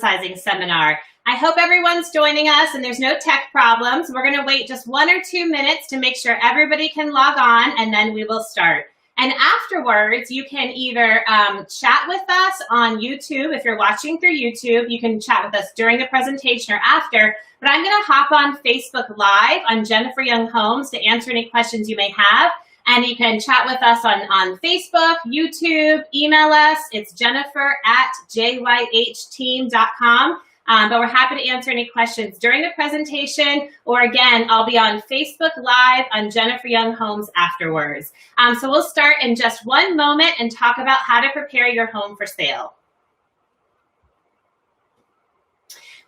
Downsizing seminar. I hope everyone's joining us and there's no tech problems. We're going to wait just 1 or 2 minutes to make sure everybody can log on, and then we will start. And afterwards, you can either chat with us on YouTube. If you're watching through YouTube, you can chat with us during the presentation or after. But I'm going to hop on Facebook Live on Jennifer Young Homes to answer any questions you may have. And you can chat with us on Facebook, YouTube, email us. It's jennifer@jyhteam.com. But we're happy to answer any questions during the presentation, or again, I'll be on Facebook Live on Jennifer Young Homes afterwards. So we'll start in just 1 moment and talk about how to prepare your home for sale.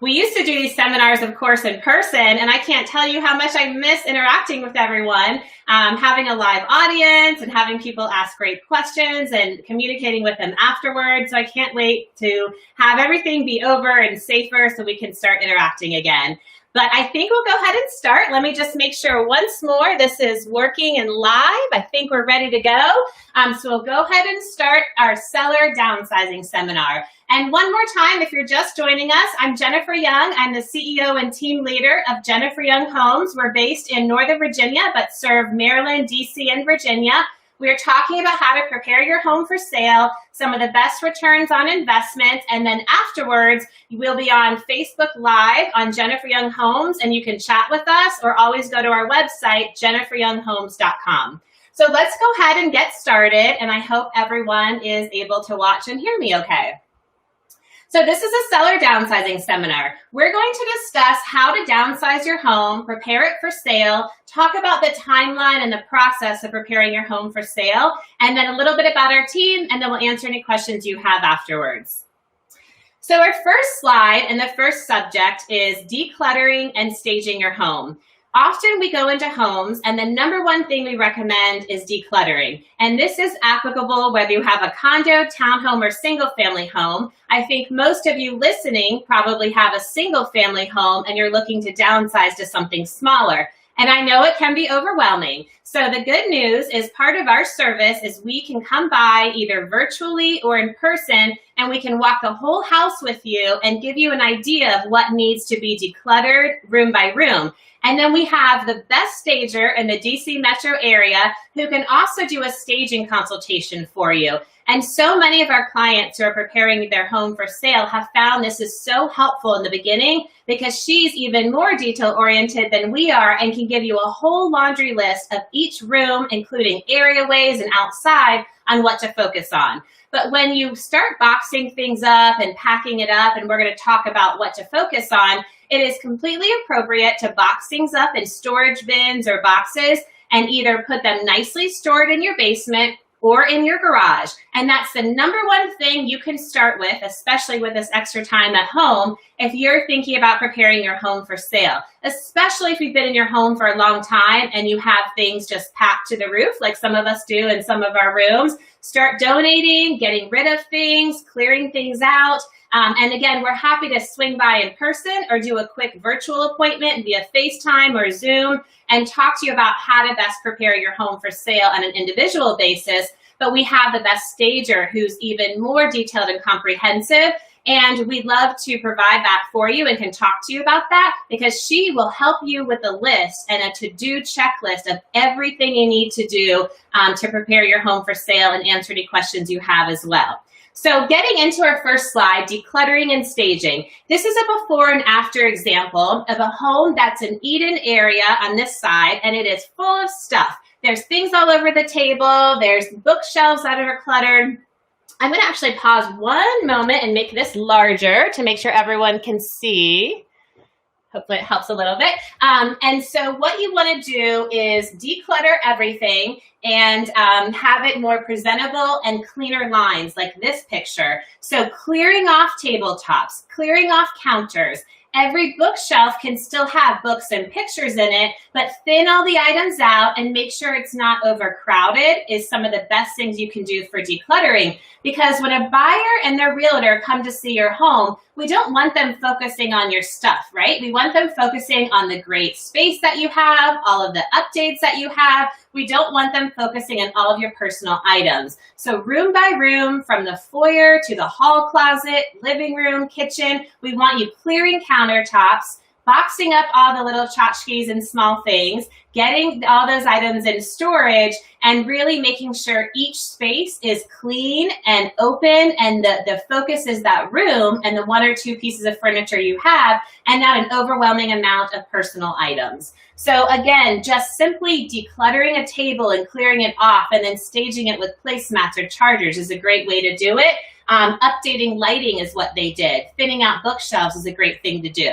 We used to do these seminars, of course, in person, and I can't tell you how much I miss interacting with everyone, having a live audience and having people ask great questions and communicating with them afterwards. So I can't wait to have everything be over and safer so we can start interacting again. But I think we'll go ahead and start. Let me just make sure once more this is working and live. I think we're ready to go. So we'll go ahead and start our seller downsizing seminar. And one more time, if you're just joining us, I'm Jennifer Young. I'm the CEO and team leader of Jennifer Young Homes. We're based in Northern Virginia, but serve Maryland, DC, and Virginia. We're talking about how to prepare your home for sale, some of the best returns on investment, and then afterwards, we'll be on Facebook Live on Jennifer Young Homes, and you can chat with us or always go to our website, jenniferyounghomes.com. So let's go ahead and get started, and I hope everyone is able to watch and hear me okay. So this is a seller downsizing seminar. We're going to discuss how to downsize your home, prepare it for sale, talk about the timeline and the process of preparing your home for sale, and then a little bit about our team, and then we'll answer any questions you have afterwards. So our first slide and the first subject is decluttering and staging your home. Often we go into homes and the number one thing we recommend is decluttering. And this is applicable whether you have a condo, townhome, or single family home. I think most of you listening probably have a single family home and you're looking to downsize to something smaller. And I know it can be overwhelming. So the good news is part of our service is we can come by either virtually or in person, and we can walk the whole house with you and give you an idea of what needs to be decluttered room by room. And then we have the best stager in the DC metro area who can also do a staging consultation for you. And so many of our clients who are preparing their home for sale have found this is so helpful in the beginning because she's even more detail oriented than we are and can give you a whole laundry list of each room, including areaways and outside, on what to focus on. But when you start boxing things up and packing it up, and we're going to talk about what to focus on, it is completely appropriate to box things up in storage bins or boxes and either put them nicely stored in your basement or in your garage. And that's the number one thing you can start with, especially with this extra time at home, if you're thinking about preparing your home for sale, especially if you've been in your home for a long time and you have things just packed to the roof, like some of us do in some of our rooms. Start donating, getting rid of things, clearing things out. And again, we're happy to swing by in person or do a quick virtual appointment via FaceTime or Zoom and talk to you about how to best prepare your home for sale on an individual basis. But we have the best stager who's even more detailed and comprehensive. And we'd love to provide that for you and can talk to you about that because she will help you with a list and a to-do checklist of everything you need to do to prepare your home for sale and answer any questions you have as well. So getting into our first slide, decluttering and staging. This is a before and after example of a home that's an Eden area on this side, and it is full of stuff. There's things all over the table. There's bookshelves that are cluttered. I'm going to actually pause 1 moment and make this larger to make sure everyone can see. Hopefully it helps a little bit. And so what you want to do is declutter everything and have it more presentable and cleaner lines like this picture. So clearing off tabletops, clearing off counters. Every bookshelf can still have books and pictures in it, but thin all the items out and make sure it's not overcrowded is some of the best things you can do for decluttering. Because when a buyer and their realtor come to see your home, we don't want them focusing on your stuff, right? We want them focusing on the great space that you have, all of the updates that you have. We don't want them focusing on all of your personal items. So room by room, from the foyer to the hall closet, living room, kitchen, we want you clearing countertops, boxing up all the little tchotchkes and small things, getting all those items in storage, and really making sure each space is clean and open, and the focus is that room and the 1 or 2 pieces of furniture you have, and not an overwhelming amount of personal items. So again, just simply decluttering a table and clearing it off and then staging it with placemats or chargers is a great way to do it. Updating lighting is what they did. Thinning out bookshelves is a great thing to do.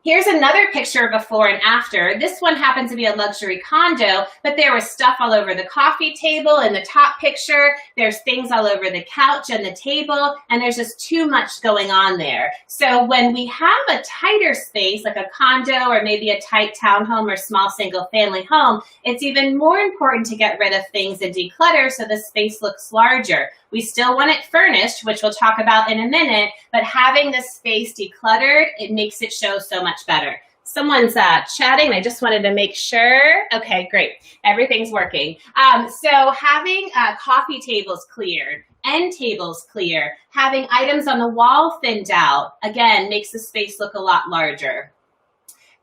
Here's another picture before and after. This one happens to be a luxury condo, but there was stuff all over the coffee table in the top picture. There's things all over the couch and the table, and there's just too much going on there. So when we have a tighter space, like a condo or maybe a tight townhome or small single family home, it's even more important to get rid of things and declutter so the space looks larger. We still want it furnished, which we'll talk about in a minute, but having the space decluttered, it makes it show so much better. Someone's chatting. I just wanted to make sure. Okay, great. Everything's working. So having coffee tables cleared, end tables clear, having items on the wall thinned out, again, makes the space look a lot larger.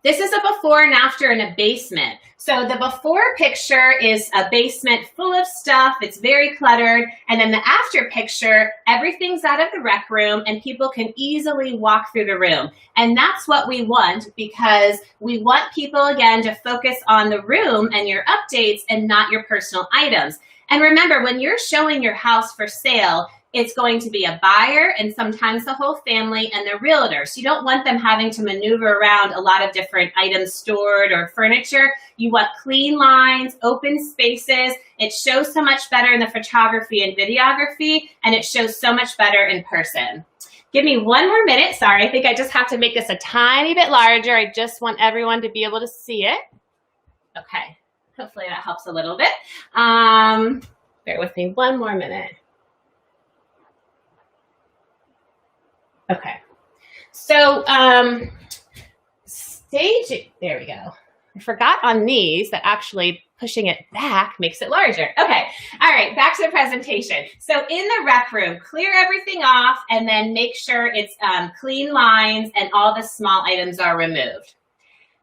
This is a before and after in a basement. So the before picture is a basement full of stuff. It's very cluttered. And then the after picture, everything's out of the rec room and people can easily walk through the room. And that's what we want, because we want people, again, to focus on the room and your updates and not your personal items. And remember, when you're showing your house for sale, it's going to be a buyer and sometimes the whole family and the realtor. So you don't want them having to maneuver around a lot of different items stored or furniture. You want clean lines, open spaces. It shows so much better in the photography and videography, and it shows so much better in person. Give me 1 more minute. Sorry, I think I just have to make this a tiny bit larger. I just want everyone to be able to see it. Okay, hopefully that helps a little bit. Bear with me 1 more minute. Okay, so staging, there we go. I forgot on these that actually pushing it back makes it larger. Okay, all right, back to the presentation. So in the rec room, clear everything off and then make sure it's clean lines and all the small items are removed.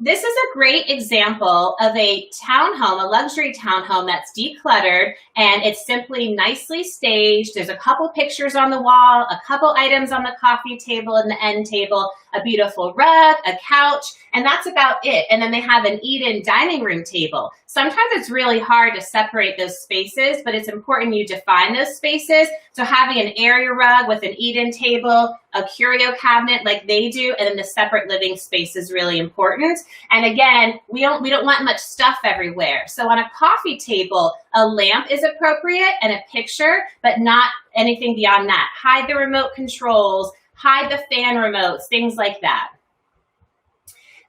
This is a great example of a townhome, a luxury townhome that's decluttered, and it's simply nicely staged. There's a couple pictures on the wall, a couple items on the coffee table and the end table, a beautiful rug, a couch, and that's about it. And then they have an eat-in dining room table. Sometimes it's really hard to separate those spaces, but it's important you define those spaces. So having an area rug with an eat-in table, a curio cabinet like they do, and then the separate living space is really important. And again, we don't want much stuff everywhere. So on a coffee table, a lamp is appropriate and a picture, but not anything beyond that. Hide the remote controls, hide the fan remotes, things like that.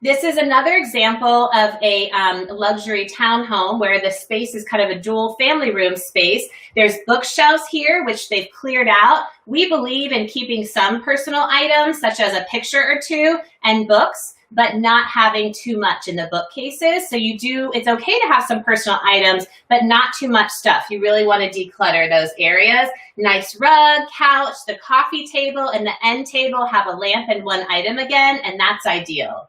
This is another example of a luxury townhome where the space is kind of a dual family room space. There's bookshelves here, which they've cleared out. We believe in keeping some personal items, such as a picture or two and books, but not having too much in the bookcases. So it's okay to have some personal items, but not too much stuff. You really want to declutter those areas. Nice rug, couch, the coffee table, and the end table have a lamp and 1 item again, and that's ideal.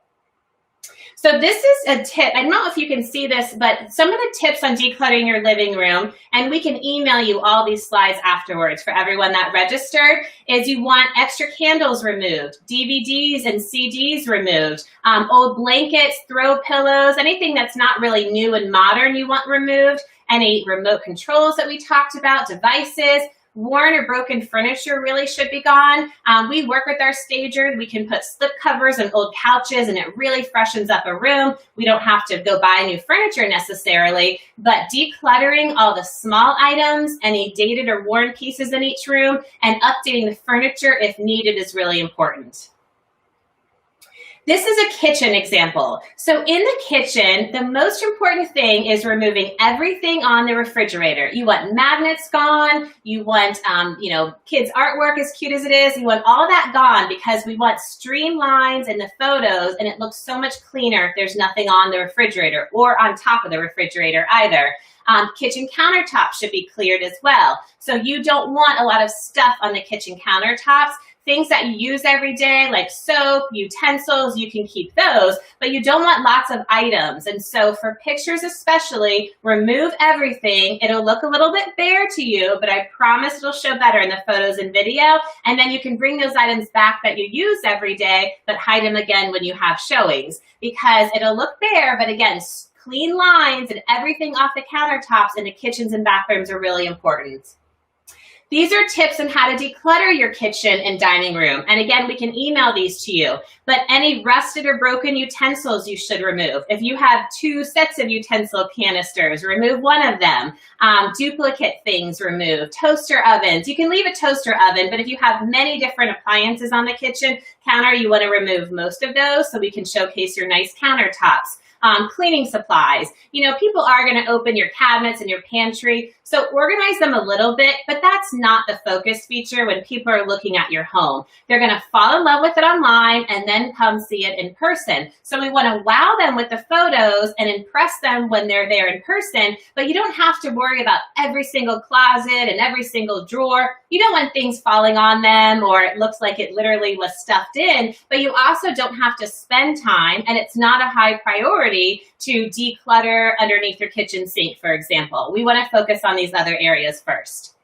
So this is a tip. I don't know if you can see this, but some of the tips on decluttering your living room, and we can email you all these slides afterwards for everyone that registered, is you want extra candles removed, DVDs and CDs removed, old blankets, throw pillows, anything that's not really new and modern you want removed, any remote controls that we talked about, devices. Worn or broken furniture really should be gone. We work with our stager. We can put slip covers on old couches and it really freshens up a room. We don't have to go buy new furniture necessarily, but decluttering all the small items, any dated or worn pieces in each room, and updating the furniture if needed is really important. This is a kitchen example. So in the kitchen, the most important thing is removing everything on the refrigerator. You want magnets gone. You want, kids' artwork, as cute as it is. You want all that gone because we want streamlines in the photos, and it looks so much cleaner if there's nothing on the refrigerator or on top of the refrigerator either. Kitchen countertops should be cleared as well. So you don't want a lot of stuff on the kitchen countertops. Things that you use every day, like soap, utensils, you can keep those, but you don't want lots of items. And so for pictures especially, remove everything. It'll look a little bit bare to you, but I promise it'll show better in the photos and video. And then you can bring those items back that you use every day, but hide them again when you have showings, because it'll look bare, but again, clean lines and everything off the countertops in the kitchens and bathrooms are really important. These are tips on how to declutter your kitchen and dining room. And again, we can email these to you, but any rusted or broken utensils you should remove. If you have 2 sets of utensil canisters, remove one of them. Duplicate things, remove. Toaster ovens, you can leave a toaster oven, but if you have many different appliances on the kitchen counter, you want to remove most of those so we can showcase your nice countertops. Cleaning supplies. People are going to open your cabinets and your pantry, so organize them a little bit, but that's not the focus feature when people are looking at your home. They're going to fall in love with it online and then come see it in person. So we want to wow them with the photos and impress them when they're there in person, but you don't have to worry about every single closet and every single drawer. You don't want things falling on them or it looks like it literally was stuffed in, but you also don't have to spend time, and it's not a high priority to declutter underneath your kitchen sink, for example. We want to focus on these other areas first.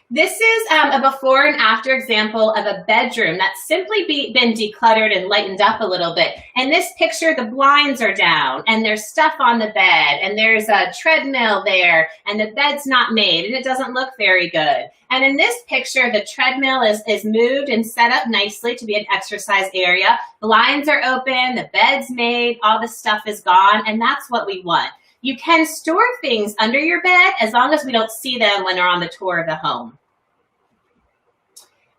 This is a before and after example of a bedroom that's simply been decluttered and lightened up a little bit. In this picture, the blinds are down and there's stuff on the bed and there's a treadmill there and the bed's not made and it doesn't look very good. And in this picture, the treadmill is moved and set up nicely to be an exercise area. Blinds are open, the bed's made, all the stuff is gone, and that's what we want. You can store things under your bed as long as we don't see them when they're on the tour of the home.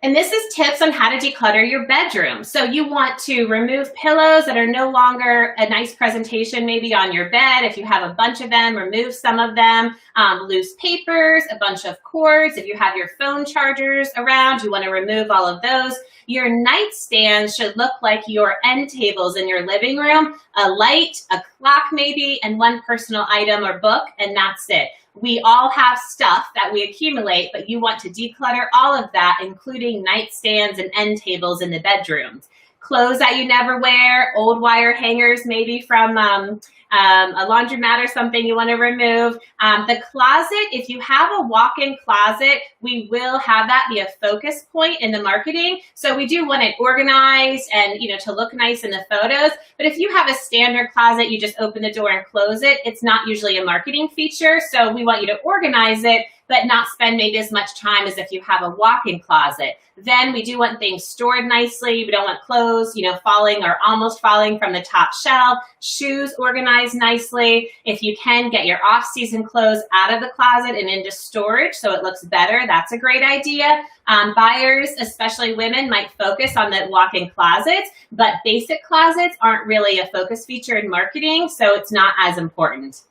And this is tips on how to declutter your bedroom. So you want to remove pillows that are no longer a nice presentation maybe on your bed. If you have a bunch of them, remove some of them. Loose papers, a bunch of cords. If you have your phone chargers around, you want to remove all of those. Your nightstand should look like your end tables in your living room, a light, a clock maybe, and one personal item or book, and that's it. We all have stuff that we accumulate, but you want to declutter all of that, including nightstands and end tables in the bedrooms. Clothes that you never wear, old wire hangers maybe from a laundromat or something you want to remove. The closet, if you have a walk-in closet, we will have that be a focus point in the marketing. So we do want it organized and to look nice in the photos. But if you have a standard closet, you just open the door and close it. It's not usually a marketing feature. So we want you to organize it, but not spend maybe as much time as if you have a walk-in closet. Then we do want things stored nicely. We don't want clothes, falling or almost falling from the top shelf. Shoes organized nicely. If you can, get your off-season clothes out of the closet and into storage so it looks better. That's a great idea. Buyers, especially women, might focus on the walk-in closets, but basic closets aren't really a focus feature in marketing, so it's not as important.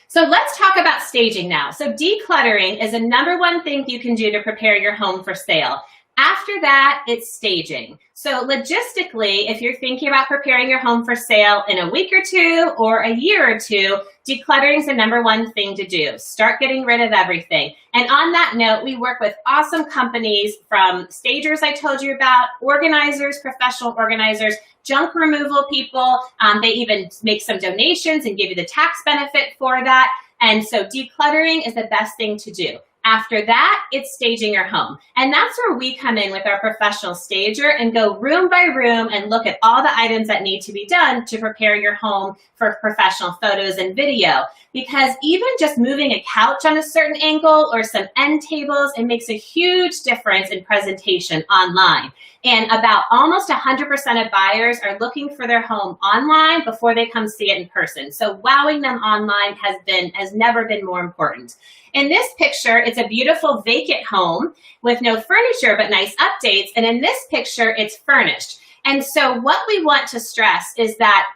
So let's talk about staging now. So decluttering is the #1 thing you can do to prepare your home for sale. After that, it's staging. So logistically, if you're thinking about preparing your home for sale in a week or two or a year or two, decluttering is the #1 thing to do. Start getting rid of everything. And on that note, we work with awesome companies from stagers I told you about, organizers, professional organizers, junk removal people. They even make some donations and give you the tax benefit for that. And so decluttering is the best thing to do. After that, it's staging your home. And that's where we come in with our professional stager and go room by room and look at all the items that need to be done to prepare your home for professional photos and video. Because even just moving a couch on a certain angle or some end tables, it makes a huge difference in presentation online. And about almost 100% of buyers are looking for their home online before they come see it in person. So wowing them online has never been more important. In this picture, it's a beautiful vacant home with no furniture but nice updates. And in this picture, it's furnished. And so what we want to stress is that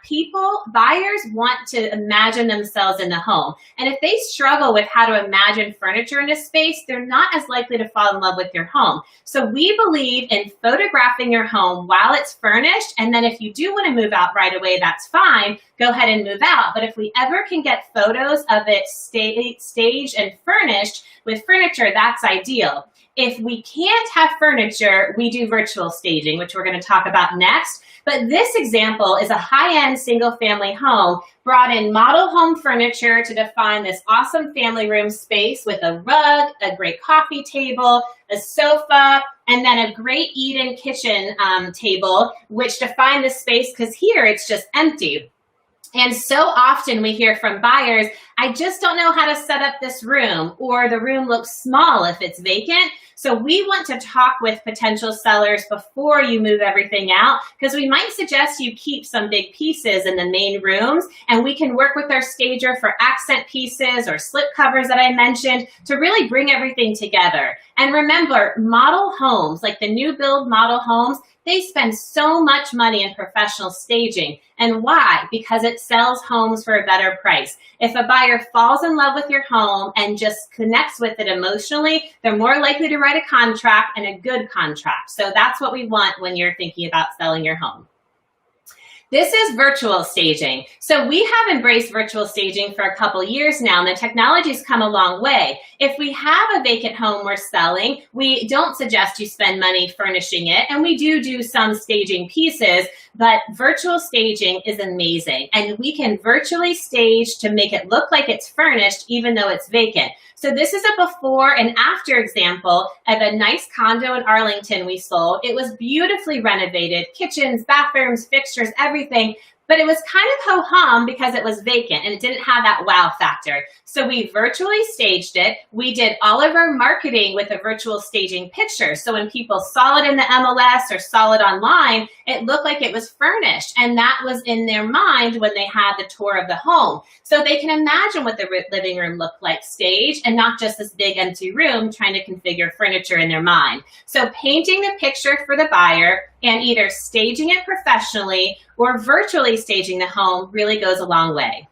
buyers want to imagine themselves in the home. And if they struggle with how to imagine furniture in a space, they're not as likely to fall in love with your home. So we believe in photographing your home while it's furnished. And then if you do want to move out right away, that's fine. Go ahead and move out. But if we ever can get photos of it staged and furnished with furniture, that's ideal. If we can't have furniture, we do virtual staging, which we're going to talk about next. But this example is a high-end single-family home, brought in model home furniture to define this awesome family room space with a rug, a great coffee table, a sofa, and then a great eat-in kitchen table, which define the space because here it's just empty. And so often we hear from buyers, I just don't know how to set up this room, or the room looks small if it's vacant. So we want to talk with potential sellers before you move everything out, because we might suggest you keep some big pieces in the main rooms, and we can work with our stager for accent pieces or slip covers that I mentioned to really bring everything together. And remember, model homes, like the new build model homes, they spend so much money in professional staging. And why? Because it sells homes for a better price. If a buyer falls in love with your home and just connects with it emotionally, they're more likely to write a contract, and a good contract. So that's what we want when you're thinking about selling your home. This is virtual staging. So we have embraced virtual staging for a couple years now, and the technology's come a long way. If we have a vacant home we're selling, we don't suggest you spend money furnishing it, and we do some staging pieces, but virtual staging is amazing. And we can virtually stage to make it look like it's furnished even though it's vacant. So this is a before and after example of a nice condo in Arlington we sold. It was beautifully renovated, kitchens, bathrooms, fixtures, everything. But it was kind of ho-hum because it was vacant and it didn't have that wow factor. So we virtually staged it. We did all of our marketing with a virtual staging picture. So when people saw it in the MLS or saw it online, it looked like it was furnished. And that was in their mind when they had the tour of the home. So they can imagine what the living room looked like staged, and not just this big empty room trying to configure furniture in their mind. So painting the picture for the buyer and either staging it professionally or virtually staging the home really goes a long way.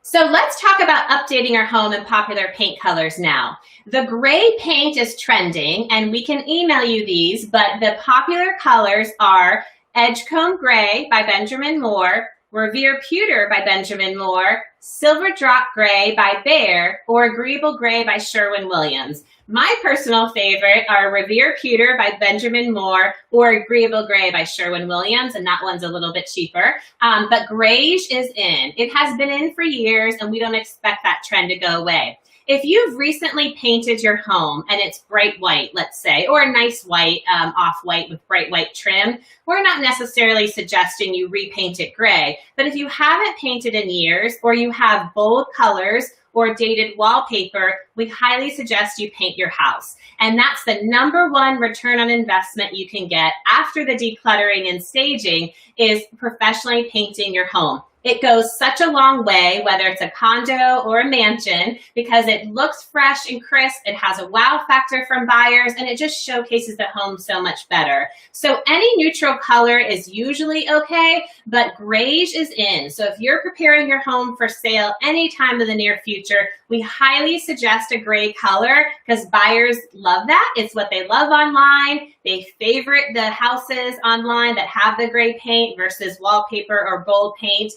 So let's talk about updating our home in popular paint colors now. The gray paint is trending, and we can email you these, but the popular colors are Edgecomb Gray by Benjamin Moore, Revere Pewter by Benjamin Moore, Silver Drop Gray by Behr, or Agreeable Gray by Sherwin-Williams. My personal favorite are Revere Pewter by Benjamin Moore or Agreeable Gray by Sherwin-Williams, and that one's a little bit cheaper. But grayish is in. It has been in for years, and we don't expect that trend to go away. If you've recently painted your home and it's bright white, let's say, or a nice white, off-white with bright white trim, we're not necessarily suggesting you repaint it gray. But if you haven't painted in years, or you have bold colors or dated wallpaper, we highly suggest you paint your house. And that's the #1 return on investment you can get after the decluttering and staging is professionally painting your home. It goes such a long way, whether it's a condo or a mansion, because it looks fresh and crisp, it has a wow factor from buyers, and it just showcases the home so much better. So any neutral color is usually okay, but grayish is in. So if you're preparing your home for sale anytime in the near future, we highly suggest a gray color because buyers love that. It's what they love online. They favorite the houses online that have the gray paint versus wallpaper or bold paint.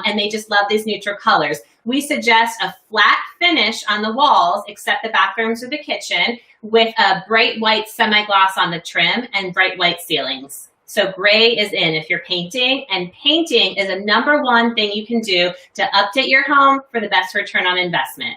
And they just love these neutral colors. We suggest a flat finish on the walls, except the bathrooms or the kitchen, with a bright white semi-gloss on the trim and bright white ceilings. So gray is in if you're painting, and painting is a #1 thing you can do to update your home for the best return on investment.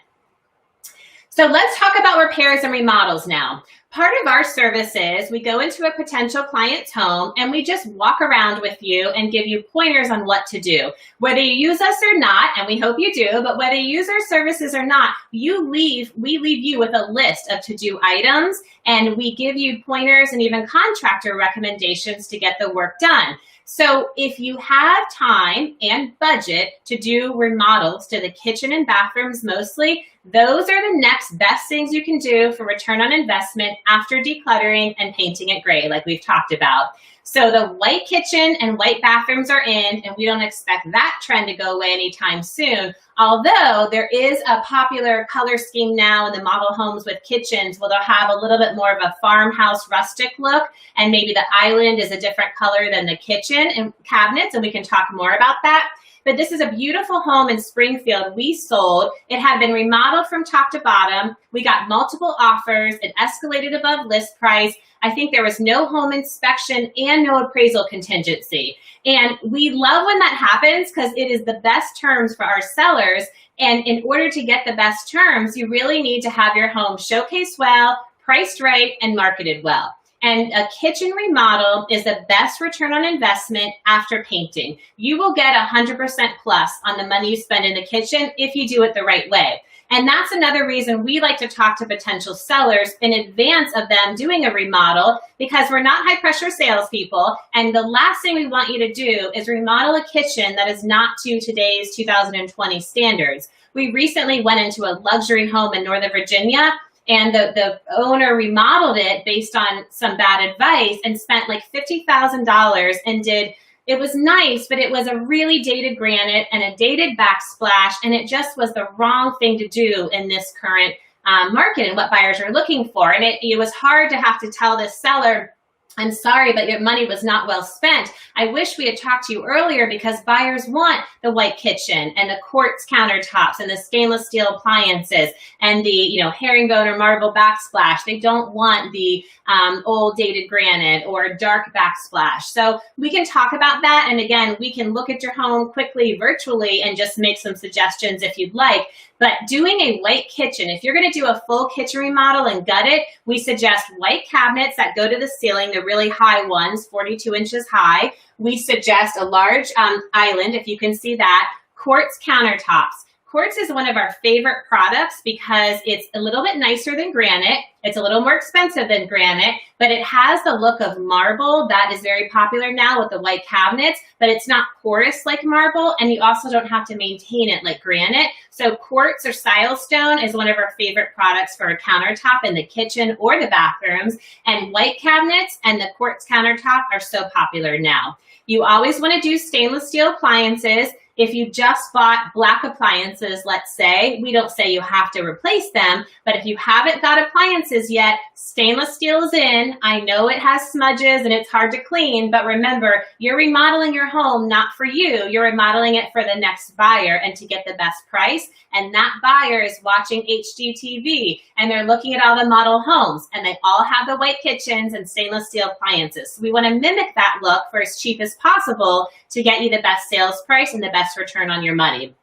So let's talk about repairs and remodels now. Part of our service is we go into a potential client's home and we just walk around with you and give you pointers on what to do. Whether you use us or not, and we hope you do, but whether you use our services or not, we leave you with a list of to-do items, and we give you pointers and even contractor recommendations to get the work done. So if you have time and budget to do remodels to the kitchen and bathrooms mostly, those are the next best things you can do for return on investment after decluttering and painting it gray, like we've talked about. So the white kitchen and white bathrooms are in, and we don't expect that trend to go away anytime soon. Although there is a popular color scheme now in the model homes with kitchens where they'll have a little bit more of a farmhouse rustic look, and maybe the island is a different color than the kitchen and cabinets, and we can talk more about that. But this is a beautiful home in Springfield we sold. It had been remodeled from top to bottom. We got multiple offers. It escalated above list price. I think there was no home inspection and no appraisal contingency. And we love when that happens because it is the best terms for our sellers. And in order to get the best terms, you really need to have your home showcased well, priced right, and marketed well. And a kitchen remodel is the best return on investment after painting. You will get 100% plus on the money you spend in the kitchen if you do it the right way. And that's another reason we like to talk to potential sellers in advance of them doing a remodel, because we're not high pressure salespeople. And the last thing we want you to do is remodel a kitchen that is not to today's 2020 standards. We recently went into a luxury home in Northern Virginia, and the owner remodeled it based on some bad advice and spent like $50,000 and it was nice, but it was a really dated granite and a dated backsplash, and it just was the wrong thing to do in this current market and what buyers are looking for. And it was hard to have to tell this seller, I'm sorry, but your money was not well spent. I wish we had talked to you earlier, because buyers want the white kitchen and the quartz countertops and the stainless steel appliances and the herringbone or marble backsplash. They don't want the old dated granite or dark backsplash. So we can talk about that. And again, we can look at your home quickly virtually and just make some suggestions if you'd like. But doing a white kitchen, if you're going to do a full kitchen remodel and gut it, we suggest white cabinets that go to the ceiling, the really high ones, 42 inches high. We suggest a large island, if you can see that, quartz countertops. Quartz is one of our favorite products because it's a little bit nicer than granite. It's a little more expensive than granite, but it has the look of marble that is very popular now with the white cabinets, but it's not porous like marble, and you also don't have to maintain it like granite. So quartz or silestone is one of our favorite products for a countertop in the kitchen or the bathrooms, and white cabinets and the quartz countertop are so popular now. You always want to do stainless steel appliances. If you just bought black appliances, let's say, we don't say you have to replace them, but if you haven't got appliances yet, stainless steel is in. I know it has smudges and it's hard to clean, but remember, you're remodeling your home not for you. You're remodeling it for the next buyer and to get the best price. And that buyer is watching HGTV and they're looking at all the model homes and they all have the white kitchens and stainless steel appliances. So we want to mimic that look for as cheap as possible to get you the best sales price and the best return on your money.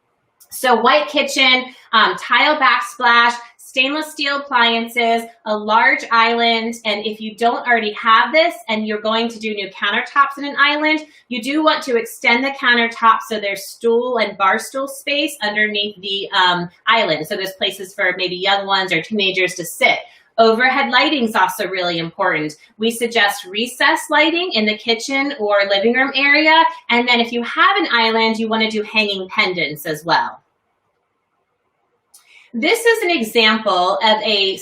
So white kitchen, tile backsplash, stainless steel appliances, a large island, and if you don't already have this and you're going to do new countertops in an island, you do want to extend the countertop so there's stool and bar stool space underneath the island. So there's places for maybe young ones or teenagers to sit. Overhead lighting is also really important. We suggest recessed lighting in the kitchen or living room area. And then if you have an island, you want to do hanging pendants as well. This is an example of a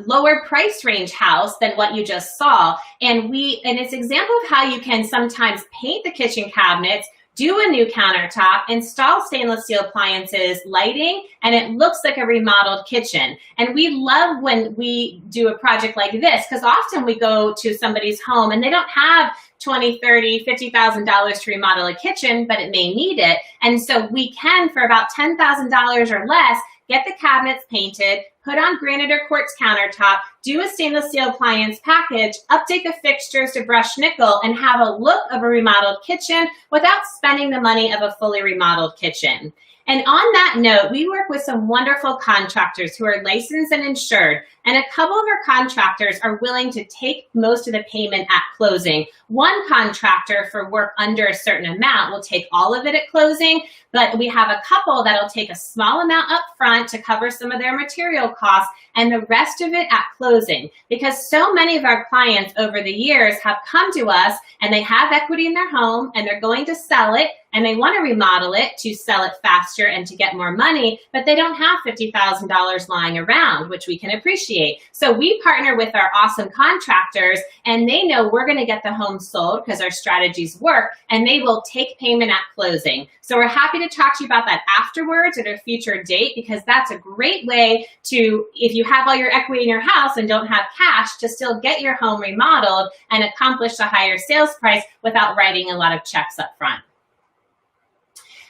lower price range house than what you just saw. And it's an example of how you can sometimes paint the kitchen cabinets, do a new countertop, install stainless steel appliances, lighting, and it looks like a remodeled kitchen. And we love when we do a project like this, because often we go to somebody's home and they don't have $20,000, $30,000, $50,000 to remodel a kitchen, but it may need it. And so we can, for about $10,000 or less, get the cabinets painted, put on granite or quartz countertop, do a stainless steel appliance package, update the fixtures to brushed nickel, and have a look of a remodeled kitchen without spending the money of a fully remodeled kitchen. And on that note, we work with some wonderful contractors who are licensed and insured, and a couple of our contractors are willing to take most of the payment at closing. One contractor for work under a certain amount will take all of it at closing, but we have a couple that'll take a small amount up front to cover some of their material costs and the rest of it at closing. Because so many of our clients over the years have come to us and they have equity in their home and they're going to sell it, and they want to remodel it to sell it faster and to get more money, but they don't have $50,000 lying around, which we can appreciate. So we partner with our awesome contractors, and they know we're going to get the home sold because our strategies work, and they will take payment at closing. So we're happy to talk to you about that afterwards at a future date, because that's a great way to, if you have all your equity in your house and don't have cash, to still get your home remodeled and accomplish a higher sales price without writing a lot of checks up front.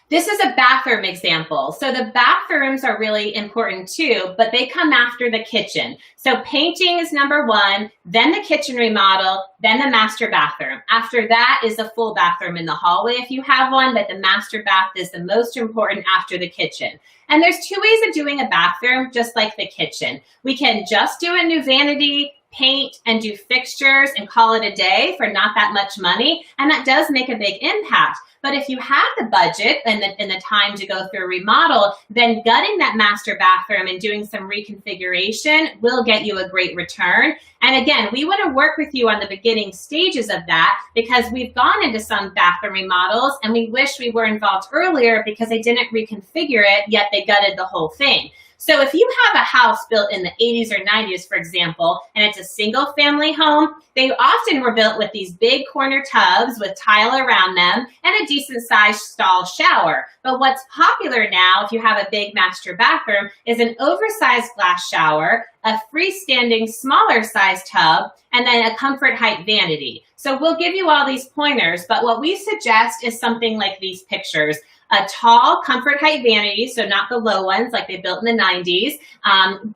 This is a bathroom example. So the bathrooms are really important too, but they come after the kitchen. So painting is number one, then the kitchen remodel, then the master bathroom. After that is a full bathroom in the hallway if you have one, but the master bath is the most important after the kitchen. And there's two ways of doing a bathroom, just like the kitchen. We can just do a new vanity, paint, and do fixtures and call it a day for not that much money, and that does make a big impact. But if you have the budget and the time to go through a remodel, then gutting that master bathroom and doing some reconfiguration will get you a great return. And again, we want to work with you on the beginning stages of that, because we've gone into some bathroom remodels and we wish we were involved earlier because they didn't reconfigure it, yet they gutted the whole thing. So if you have a house built in the 80s or 90s, for example, and it's a single family home, they often were built with these big corner tubs with tile around them and a decent sized stall shower. But what's popular now, if you have a big master bathroom, is an oversized glass shower, a freestanding smaller sized tub, and then a comfort height vanity. So we'll give you all these pointers, but what we suggest is something like these pictures. A tall comfort height vanity, so not the low ones like they built in the 90s.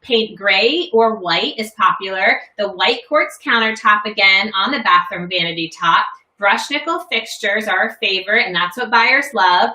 Paint gray or white is popular. The white quartz countertop again on the bathroom vanity top. Brush nickel fixtures are a favorite, and that's what buyers love.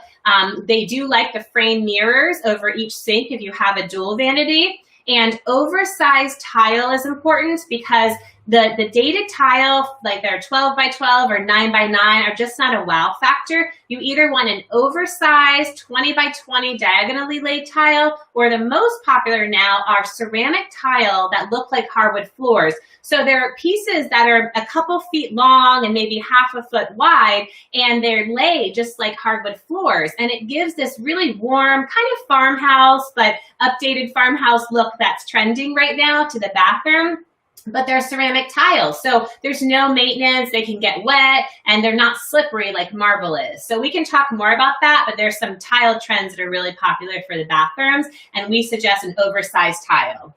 They do like the frame mirrors over each sink if you have a dual vanity. And oversized tile is important because the dated tile, like they're 12 by 12 or 9 by 9, are just not a wow factor. You either want an oversized 20 by 20 diagonally laid tile, or the most popular now are ceramic tile that look like hardwood floors. So there are pieces that are a couple feet long and maybe half a foot wide, and they're laid just like hardwood floors. And it gives this really warm kind of farmhouse, but updated farmhouse look that's trending right now to the bathroom. But they're ceramic tiles, so there's no maintenance, they can get wet, and they're not slippery like marble is. So we can talk more about that, but there's some tile trends that are really popular for the bathrooms, and we suggest an oversized tile.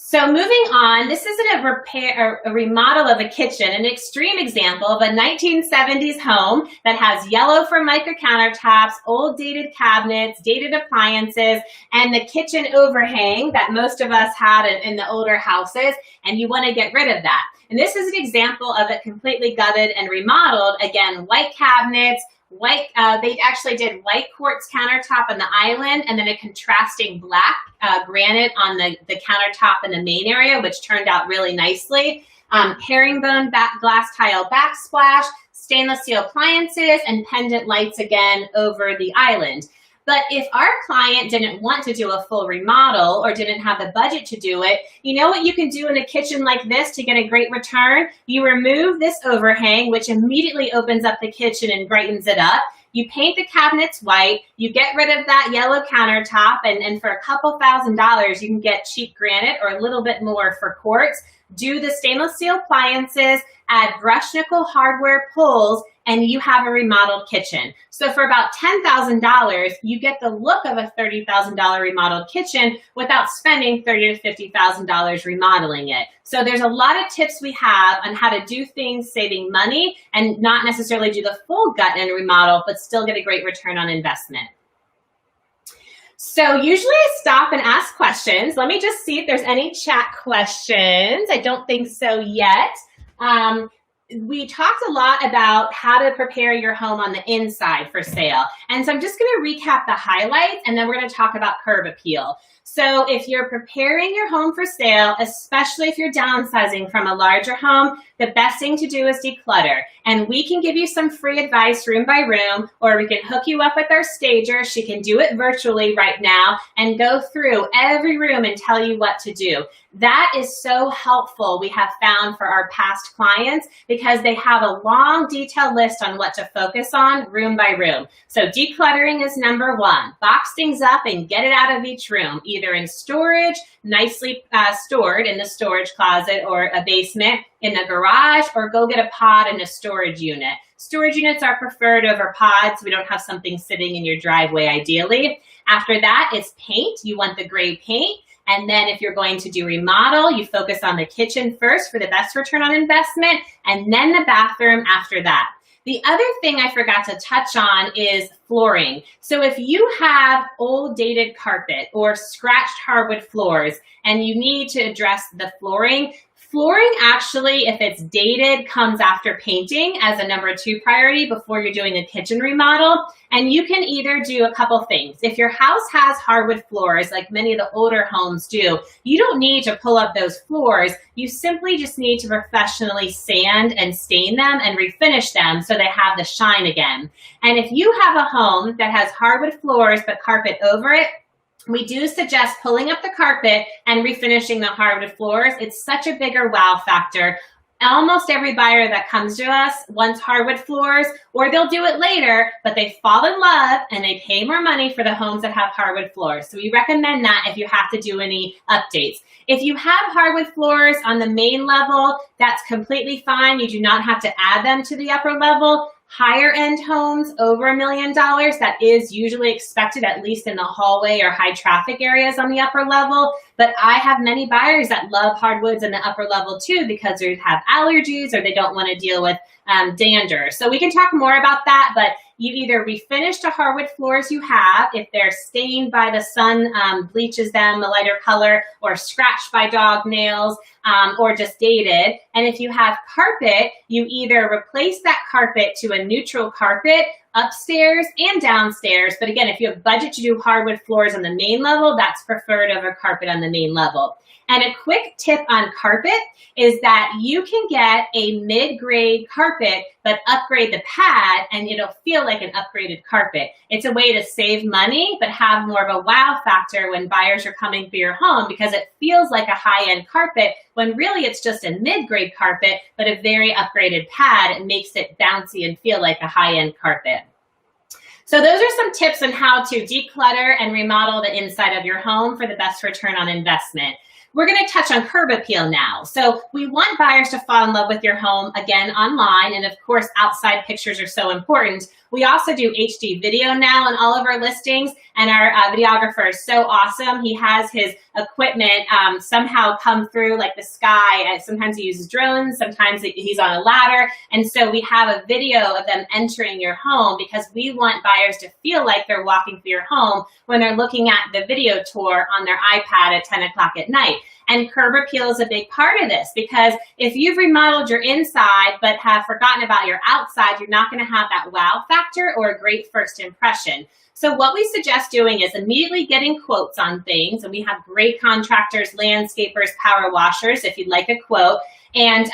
So moving on, this isn't a repair or a remodel of a kitchen, an extreme example of a 1970s home that has yellow Formica countertops, old dated cabinets, dated appliances, and the kitchen overhang that most of us had in the older houses, and you want to get rid of that. And this is an example of it completely gutted and remodeled. Again, white cabinets, they actually did white quartz countertop on the island, and then a contrasting black granite on the countertop in the main area, which turned out really nicely. Herringbone glass tile backsplash, stainless steel appliances, and pendant lights again over the island. But if our client didn't want to do a full remodel or didn't have the budget to do it, you know what you can do in a kitchen like this to get a great return? You remove this overhang, which immediately opens up the kitchen and brightens it up. You paint the cabinets white, you get rid of that yellow countertop, and for a couple $1,000s, you can get cheap granite or a little bit more for quartz. Do the stainless steel appliances, add brushed nickel hardware pulls, and you have a remodeled kitchen. So for about $10,000, you get the look of a $30,000 remodeled kitchen without spending $30,000 to $50,000 remodeling it. So there's a lot of tips we have on how to do things saving money and not necessarily do the full gut and remodel, but still get a great return on investment. So usually I stop and ask questions. Let me just see if there's any chat questions. I don't think so yet. We talked a lot about how to prepare your home on the inside for sale. And so I'm just going to recap the highlights, and then we're going to talk about curb appeal. So if you're preparing your home for sale, especially if you're downsizing from a larger home, the best thing to do is declutter. And we can give you some free advice room by room, or we can hook you up with our stager. She can do it virtually right now and go through every room and tell you what to do. That is so helpful, we have found, for our past clients, because because they have a long detailed list on what to focus on room by room. So decluttering is number one. Box things up and get it out of each room, either in storage, nicely stored in the storage closet or a basement, in the garage, or go get a pod in a storage unit. Storage units are preferred over pods, so we don't have something sitting in your driveway ideally. After that, it's paint. You want the gray paint. And then if you're going to do remodel, you focus on the kitchen first for the best return on investment, and then the bathroom after that. The other thing I forgot to touch on is flooring. So if you have old dated carpet or scratched hardwood floors and you need to address the flooring, flooring actually, if it's dated, comes after painting as a number 2 priority before you're doing a kitchen remodel. And you can either do a couple things. If your house has hardwood floors, like many of the older homes do, you don't need to pull up those floors. You simply just need to professionally sand and stain them and refinish them so they have the shine again. And if you have a home that has hardwood floors but carpet over it, we do suggest pulling up the carpet and refinishing the hardwood floors. It's such a bigger wow factor. Almost every buyer that comes to us wants hardwood floors, or they'll do it later, but they fall in love and they pay more money for the homes that have hardwood floors. So we recommend that if you have to do any updates. If you have hardwood floors on the main level, that's completely fine. You do not have to add them to the upper level. Higher end homes over $1 million, that is usually expected, at least in the hallway or high traffic areas on the upper level. But I have many buyers that love hardwoods in the upper level too because they have allergies or they don't want to deal with dander. So we can talk more about that, but you either refinish the hardwood floors you have if they're stained by the sun, bleaches them a lighter color, or scratched by dog nails, or just dated. And if you have carpet, you either replace that carpet to a neutral carpet upstairs and downstairs. But again, if you have budget to do hardwood floors on the main level, that's preferred over carpet on the main level. And a quick tip on carpet is that you can get a mid-grade carpet, but upgrade the pad and it'll feel like an upgraded carpet. It's a way to save money, but have more of a wow factor when buyers are coming for your home because it feels like a high-end carpet when really it's just a mid-grade carpet, but a very upgraded pad. It makes it bouncy and feel like a high-end carpet. So those are some tips on how to declutter and remodel the inside of your home for the best return on investment. We're going to touch on curb appeal now. So we want buyers to fall in love with your home, again, online. And of course, outside pictures are so important. We also do HD video now on all of our listings. And our videographer is so awesome. He has his equipment somehow come through like the sky. Sometimes he uses drones. Sometimes he's on a ladder. And so we have a video of them entering your home because we want buyers to feel like they're walking through your home when they're looking at the video tour on their iPad at 10 o'clock at night. And curb appeal is a big part of this because if you've remodeled your inside but have forgotten about your outside, you're not going to have that wow factor or a great first impression. So what we suggest doing is immediately getting quotes on things. And we have great contractors, landscapers, power washers, if you'd like a quote. And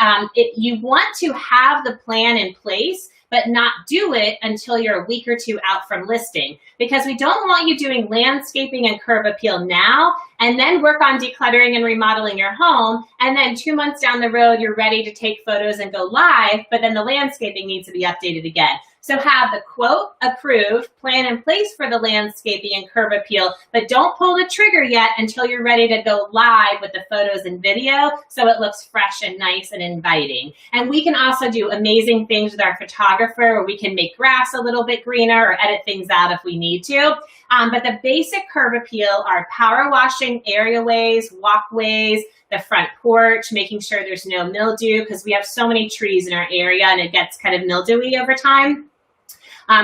you want to have the plan in place, but not do it until you're a week or two out from listing. Because we don't want you doing landscaping and curb appeal now, and then work on decluttering and remodeling your home, and then 2 months down the road, you're ready to take photos and go live, but then the landscaping needs to be updated again. So have the quote approved, plan in place for the landscaping and curb appeal, but don't pull the trigger yet until you're ready to go live with the photos and video so it looks fresh and nice and inviting. And we can also do amazing things with our photographer where we can make grass a little bit greener or edit things out if we need to. But the basic curb appeal are power washing areaways, walkways, the front porch, making sure there's no mildew because we have so many trees in our area and it gets kind of mildewy over time.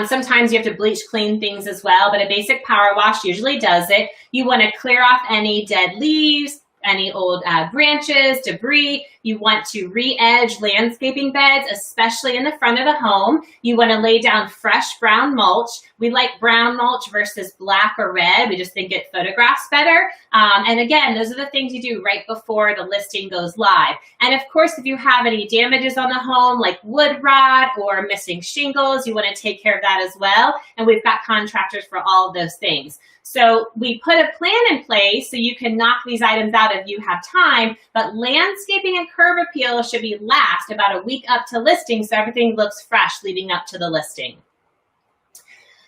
Sometimes you have to bleach clean things as well, but a basic power wash usually does it. You want to clear off any dead leaves, any old branches, debris. You want to re-edge landscaping beds, especially in the front of the home. You want to lay down fresh brown mulch. We like brown mulch versus black or red. We just think it photographs better. And again, those are the things you do right before the listing goes live. And of course, if you have any damages on the home, like wood rot or missing shingles, you want to take care of that as well. And we've got contractors for all of those things. So we put a plan in place so you can knock these items out if you have time, but landscaping and curb appeal should be last about a week up to listing so everything looks fresh leading up to the listing.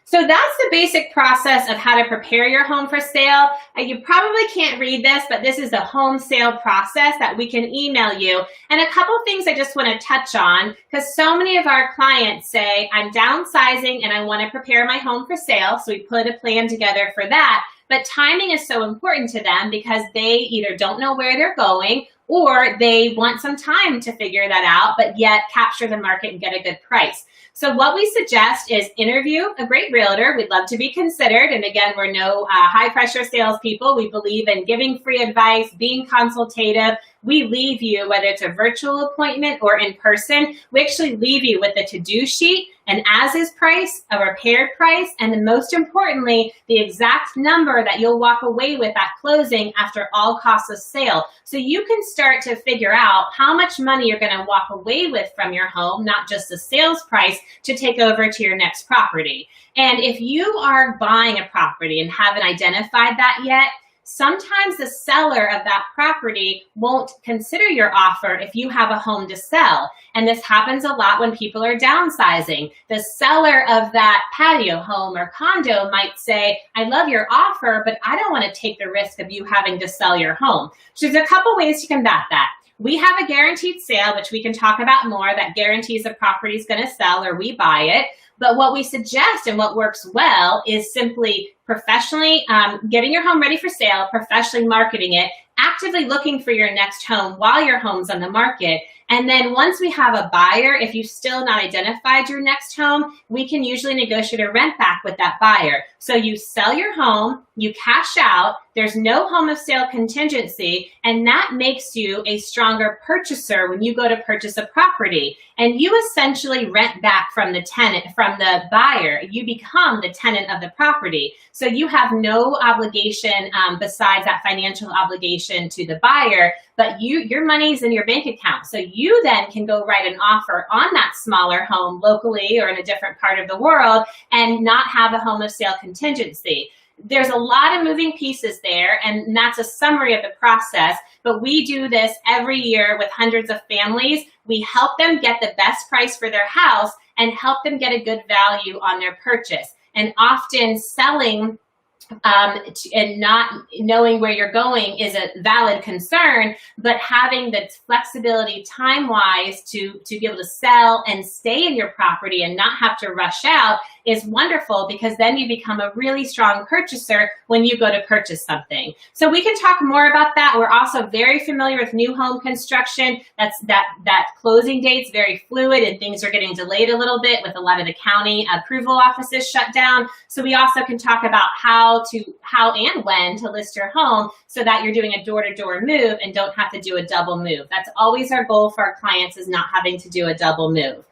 So that's the basic process of how to prepare your home for sale. You probably can't read this, but this is the home sale process that we can email you. And a couple things I just want to touch on, because so many of our clients say, I'm downsizing and I want to prepare my home for sale. So we put a plan together for that. But timing is so important to them because they either don't know where they're going or they want some time to figure that out, but yet capture the market and get a good price. So what we suggest is interview a great realtor. We'd love to be considered. And again, we're no high pressure salespeople. We believe in giving free advice, being consultative. We leave you, whether it's a virtual appointment or in person, we actually leave you with a to-do sheet, an as-is price, a repaired price, and then most importantly, the exact number that you'll walk away with at closing after all costs of sale. So you can start to figure out how much money you're going to walk away with from your home, not just the sales price, to take over to your next property. And if you are buying a property and haven't identified that yet, sometimes the seller of that property won't consider your offer if you have a home to sell. And this happens a lot when people are downsizing. The seller of that patio home or condo might say, I love your offer, but I don't want to take the risk of you having to sell your home. So there's a couple ways to combat that. We have a guaranteed sale, which we can talk about more, that guarantees the property is going to sell or we buy it. But what we suggest and what works well is simply professionally getting your home ready for sale, professionally marketing it, actively looking for your next home while your home's on the market. And then once we have a buyer, if you've still not identified your next home, we can usually negotiate a rent back with that buyer. So you sell your home, you cash out, there's no home of sale contingency, and that makes you a stronger purchaser when you go to purchase a property. And you essentially rent back from the tenant, from the buyer. You become the tenant of the property. So you have no obligation besides that financial obligation to the buyer, but your money's in your bank account. So you then can go write an offer on that smaller home locally or in a different part of the world and not have a home of sale contingency. There's a lot of moving pieces there, and that's a summary of the process, but we do this every year with hundreds of families. We help them get the best price for their house and help them get a good value on their purchase. And often selling and not knowing where you're going is a valid concern, but having the flexibility time-wise to be able to sell and stay in your property and not have to rush out is wonderful, because then you become a really strong purchaser when you go to purchase something. So we can talk more about that. We're also very familiar with new home construction. That closing date's very fluid and things are getting delayed a little bit with a lot of the county approval offices shut down. So we also can talk about how and when to list your home so that you're doing a door-to-door move and don't have to do a double move. That's always our goal for our clients, is not having to do a double move.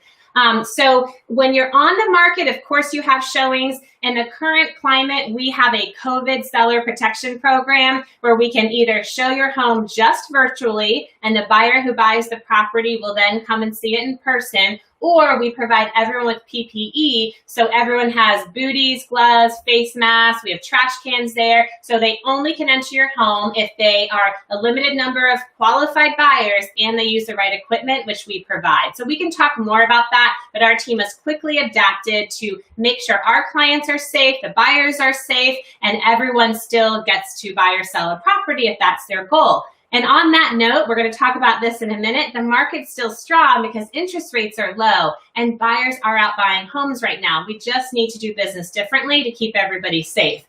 So when you're on the market, of course, you have showings. In the current climate, we have a COVID seller protection program where we can either show your home just virtually and the buyer who buys the property will then come and see it in person, or we provide everyone with PPE, so everyone has booties, gloves, face masks, we have trash cans there, so they only can enter your home if they are a limited number of qualified buyers and they use the right equipment, which we provide. So we can talk more about that, but our team has quickly adapted to make sure our clients are safe, the buyers are safe, and everyone still gets to buy or sell a property if that's their goal. And on that note, we're going to talk about this in a minute. The market's still strong because interest rates are low and buyers are out buying homes right now. We just need to do business differently to keep everybody safe.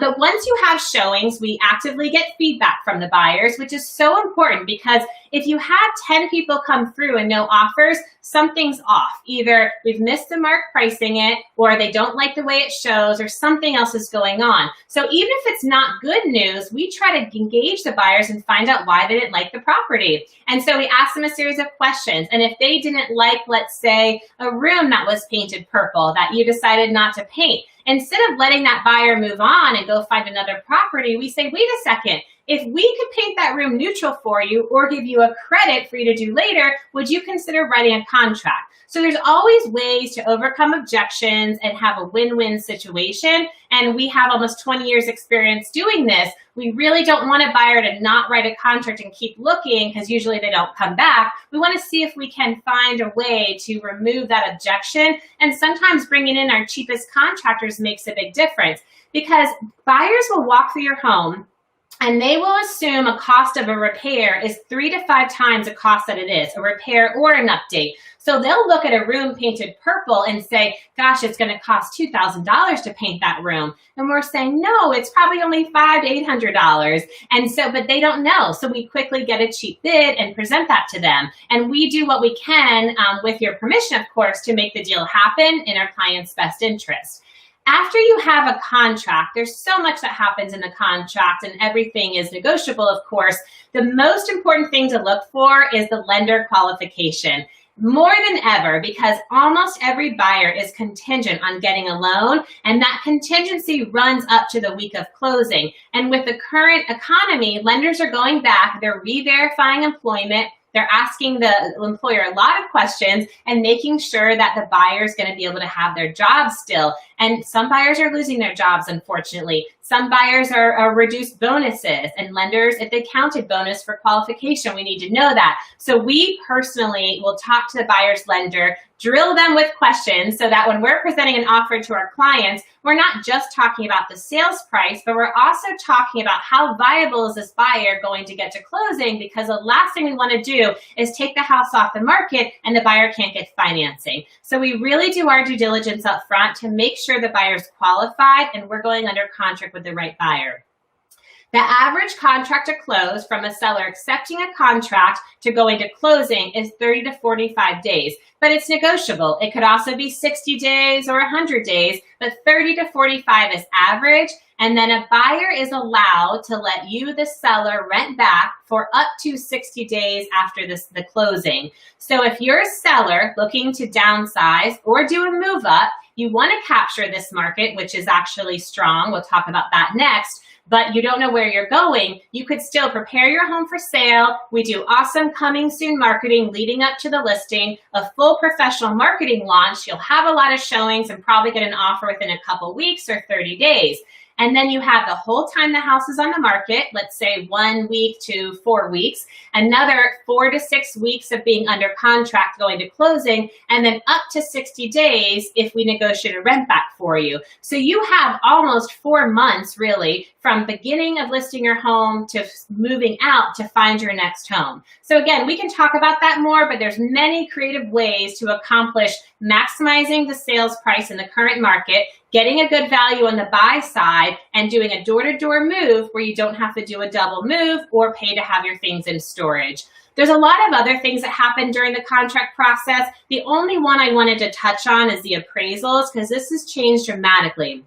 But once you have showings, we actively get feedback from the buyers, which is so important, because if you have 10 people come through and no offers, something's off. Either we've missed the mark pricing it, or they don't like the way it shows, or something else is going on. So even if it's not good news, we try to engage the buyers and find out why they didn't like the property. And so we ask them a series of questions. And if they didn't like, let's say, a room that was painted purple that you decided not to paint, instead of letting that buyer move on and go find another property, we say, wait a second, if we could paint that room neutral for you or give you a credit for you to do later, would you consider writing a contract? So there's always ways to overcome objections and have a win-win situation. And we have almost 20 years experience doing this. We really don't want a buyer to not write a contract and keep looking because usually they don't come back. We want to see if we can find a way to remove that objection. And sometimes bringing in our cheapest contractors makes a big difference because buyers will walk through your home and they will assume a cost of a repair is 3 to 5 times the cost that it is, a repair or an update. So they'll look at a room painted purple and say, gosh, it's going to cost $2,000 to paint that room. And we're saying, no, it's probably only $500 to $800. And so, but they don't know. So we quickly get a cheap bid and present that to them. And we do what we can, with your permission, of course, to make the deal happen in our client's best interest. After you have a contract, there's so much that happens in the contract and everything is negotiable, of course. The most important thing to look for is the lender qualification. More than ever, because almost every buyer is contingent on getting a loan, and that contingency runs up to the week of closing. And with the current economy, lenders are going back, they're re-verifying employment, they're asking the employer a lot of questions and making sure that the buyer is going to be able to have their job still. And some buyers are losing their jobs, unfortunately. Some buyers are reduced bonuses, and lenders, if they counted bonus for qualification, we need to know that. So we personally will talk to the buyer's lender, drill them with questions so that when we're presenting an offer to our clients, we're not just talking about the sales price, but we're also talking about how viable is this buyer going to get to closing, because the last thing we want to do is take the house off the market and the buyer can't get financing. So we really do our due diligence up front to make sure the buyer's qualified and we're going under contract with the right buyer. The average contract to close from a seller accepting a contract to going to closing is 30 to 45 days, but it's negotiable. It could also be 60 days or 100 days, but 30 to 45 is average. And then a buyer is allowed to let you, the seller, rent back for up to 60 days after the closing. So if you're a seller looking to downsize or do a move up, you want to capture this market, which is actually strong. We'll talk about that next. But you don't know where you're going, you could still prepare your home for sale. We do awesome coming soon marketing leading up to the listing, a full professional marketing launch. You'll have a lot of showings and probably get an offer within a couple weeks or 30 days. And then you have the whole time the house is on the market, let's say 1 week to 4 weeks, another 4 to 6 weeks of being under contract going to closing, and then up to 60 days if we negotiate a rent back for you. So you have almost 4 months really from beginning of listing your home to moving out to find your next home. So again, we can talk about that more, but there's many creative ways to accomplish maximizing the sales price in the current market, getting a good value on the buy side, and doing a door-to-door move where you don't have to do a double move or pay to have your things in storage. There's a lot of other things that happen during the contract process. The only one I wanted to touch on is the appraisals, because this has changed dramatically.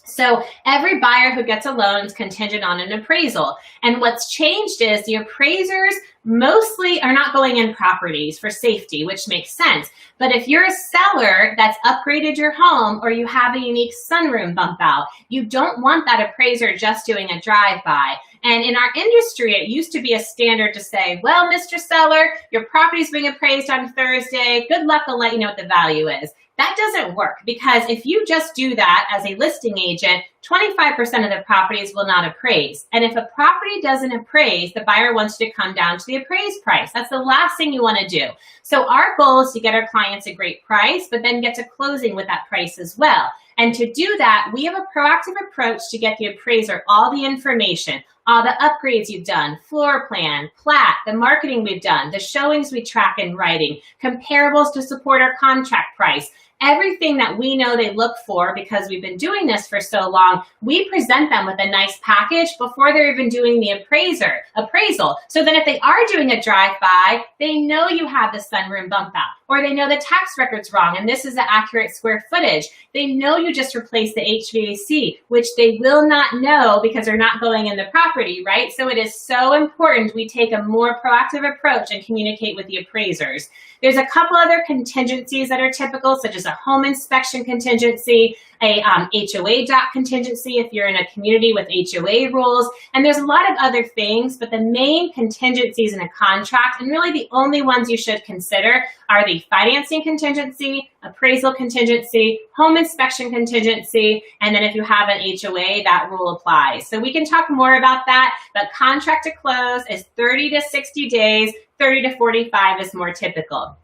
So every buyer who gets a loan is contingent on an appraisal. And what's changed is the appraisers mostly are not going in properties for safety, which makes sense. But if you're a seller that's upgraded your home or you have a unique sunroom bump out, you don't want that appraiser just doing a drive-by. And in our industry, it used to be a standard to say, well, Mr. Seller, your property's being appraised on Thursday. Good luck, I'll let you know what the value is. That doesn't work, because if you just do that as a listing agent, 25% of the properties will not appraise. And if a property doesn't appraise, the buyer wants you to come down to the appraised price. That's the last thing you want to do. So our goal is to get our clients a great price, but then get to closing with that price as well. And to do that, we have a proactive approach to get the appraiser all the information, all the upgrades you've done, floor plan, plat, the marketing we've done, the showings we track in writing, comparables to support our contract price. Everything that we know they look for, because we've been doing this for so long, we present them with a nice package before they're even doing the appraisal. So then if they are doing a drive-by, they know you have the sunroom bump out, or they know the tax record's wrong and this is the accurate square footage. They know you just replaced the HVAC, which they will not know because they're not going in the property, right? So it is so important we take a more proactive approach and communicate with the appraisers. There's a couple other contingencies that are typical, such as a a home inspection contingency, a HOA doc contingency if you're in a community with HOA rules, and there's a lot of other things, but the main contingencies in a contract, and really the only ones you should consider, are the financing contingency, appraisal contingency, home inspection contingency, and then if you have an HOA, that rule applies. So we can talk more about that, but contract to close is 30 to 60 days, 30 to 45 is more typical.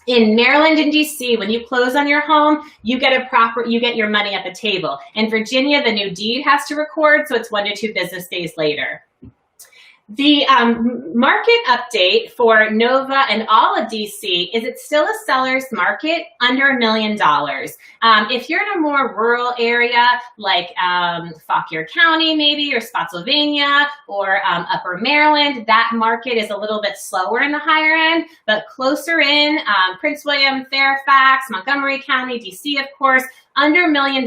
In Maryland and DC, when you close on your home, you get your money at the table. In Virginia, the new deed has to record, so it's 1 to 2 business days later. The market update for Nova and all of DC is it's still a seller's market under $1 million. If you're in a more rural area like Fauquier County maybe, or Spotsylvania, or Upper Maryland, that market is a little bit slower in the higher end, but closer in, Prince William, Fairfax, Montgomery County, DC of course, under $1 million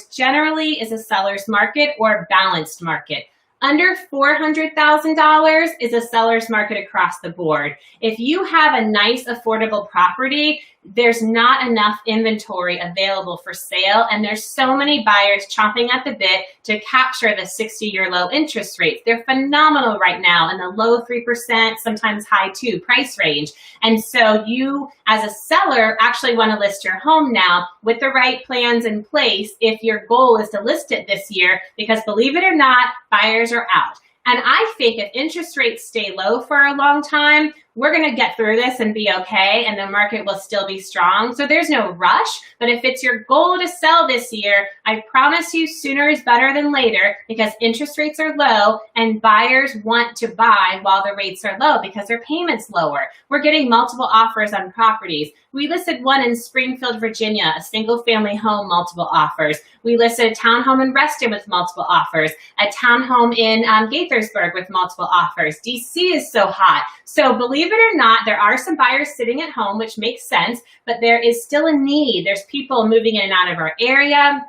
generally is a seller's market or balanced market. Under $400,000 is a seller's market across the board. If you have a nice, affordable property, there's not enough inventory available for sale, and there's so many buyers chomping at the bit to capture the 60-year low interest rates. They're phenomenal right now in the low 3%, sometimes high 2% price range. And so you, as a seller, actually want to list your home now with the right plans in place if your goal is to list it this year, because believe it or not, buyers are out. And I think if interest rates stay low for a long time, we're going to get through this and be okay, and the market will still be strong. So there's no rush, but if it's your goal to sell this year, I promise you sooner is better than later, because interest rates are low and buyers want to buy while the rates are low because their payment's lower. We're getting multiple offers on properties. We listed one in Springfield, Virginia, a single family home, multiple offers. We listed a townhome in Reston with multiple offers, a townhome in Gaithersburg with multiple offers. DC is so hot. So believe it or not, there are some buyers sitting at home, which makes sense, but there is still a need. There's people moving in and out of our area.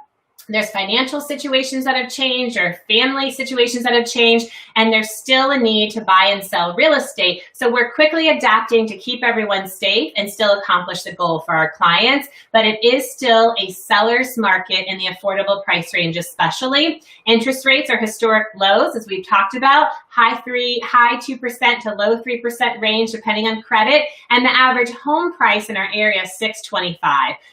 There's financial situations that have changed, or family situations that have changed, and there's still a need to buy and sell real estate. So we're quickly adapting to keep everyone safe and still accomplish the goal for our clients, but it is still a seller's market in the affordable price range especially. Interest rates are historic lows, as we've talked about, high 2% to low 3% range depending on credit, and the average home price in our area is $625.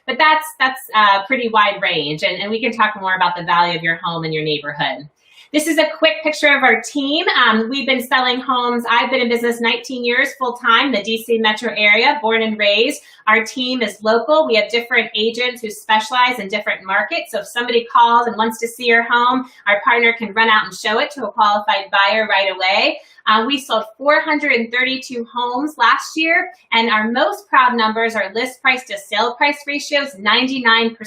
But that's a pretty wide range, and we can talk more about the value of your home in your neighborhood. This is a quick picture of our team. We've been selling homes. I've been in business 19 years full-time, the DC metro area, born and raised. Our team is local. We have different agents who specialize in different markets. So if somebody calls and wants to see your home, our partner can run out and show it to a qualified buyer right away. We sold 432 homes last year, and our most proud numbers are list price to sale price ratios, 99%.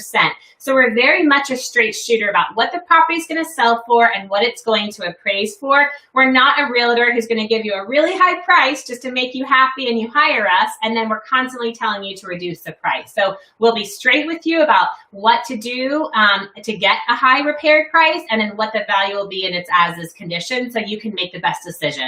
So we're very much a straight shooter about what the property is going to sell for and what it's going to appraise for. We're not a realtor who's going to give you a really high price just to make you happy and you hire us, and then we're constantly telling you to reduce the price. So we'll be straight with you about what to do to get a high repaired price, and then what the value will be in its as-is condition, so you can make the best decision.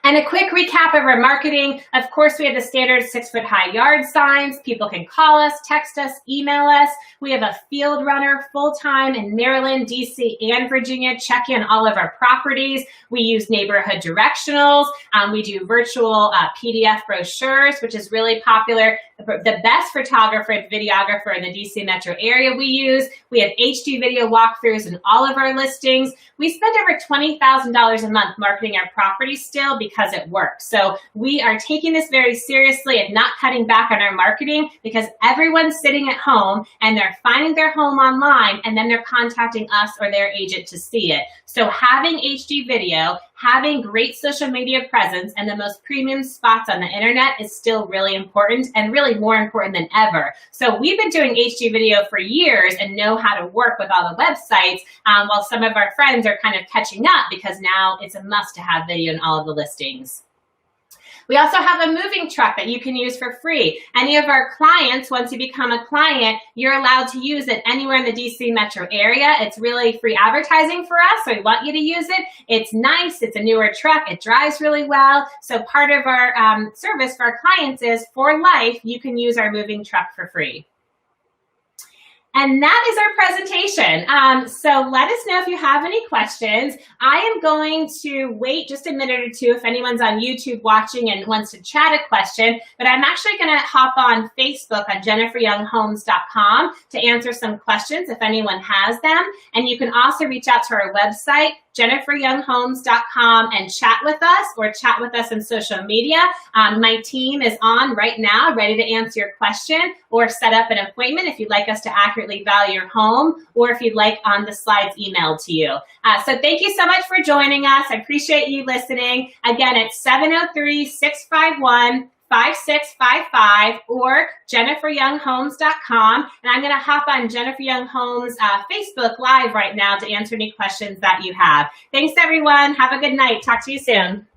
And a quick recap of our marketing. Of course, we have the standard 6-foot-high yard signs. People can call us, text us, email us. We have a field runner full-time in Maryland, DC, and Virginia, checking on all of our properties. We use neighborhood directionals. We do virtual PDF brochures, which is really popular. The best photographer and videographer in the DC metro area we use. We have HD video walkthroughs in all of our listings. We spend over $20,000 a month marketing our property still because it works. So we are taking this very seriously and not cutting back on our marketing, because everyone's sitting at home and they're finding their home online, and then they're contacting us or their agent to see it. So having HD video, having great social media presence, and the most premium spots on the internet is still really important, and really more important than ever. So we've been doing HD video for years and know how to work with all the websites, while some of our friends are kind of catching up, because now it's a must to have video in all of the listings. We also have a moving truck that you can use for free. Any of our clients, once you become a client, you're allowed to use it anywhere in the DC metro area. It's really free advertising for us, so we want you to use it. It's nice, it's a newer truck, it drives really well. So part of our service for our clients is, for life, you can use our moving truck for free. And that is our presentation. So let us know if you have any questions. I am going to wait just a minute or two if anyone's on YouTube watching and wants to chat a question, but I'm actually going to hop on Facebook on jenniferyounghomes.com to answer some questions if anyone has them. And you can also reach out to our website, jenniferyounghomes.com, and chat with us or chat with us on social media. My team is on right now, ready to answer your question or set up an appointment if you'd like us to accurately value your home, or if you'd like on the slides emailed to you. So thank you so much for joining us. I appreciate you listening. Again, it's 703-651-5655 or jenniferyounghomes.com. And I'm going to hop on Jennifer Young Homes Facebook Live right now to answer any questions that you have. Thanks, everyone. Have a good night. Talk to you soon.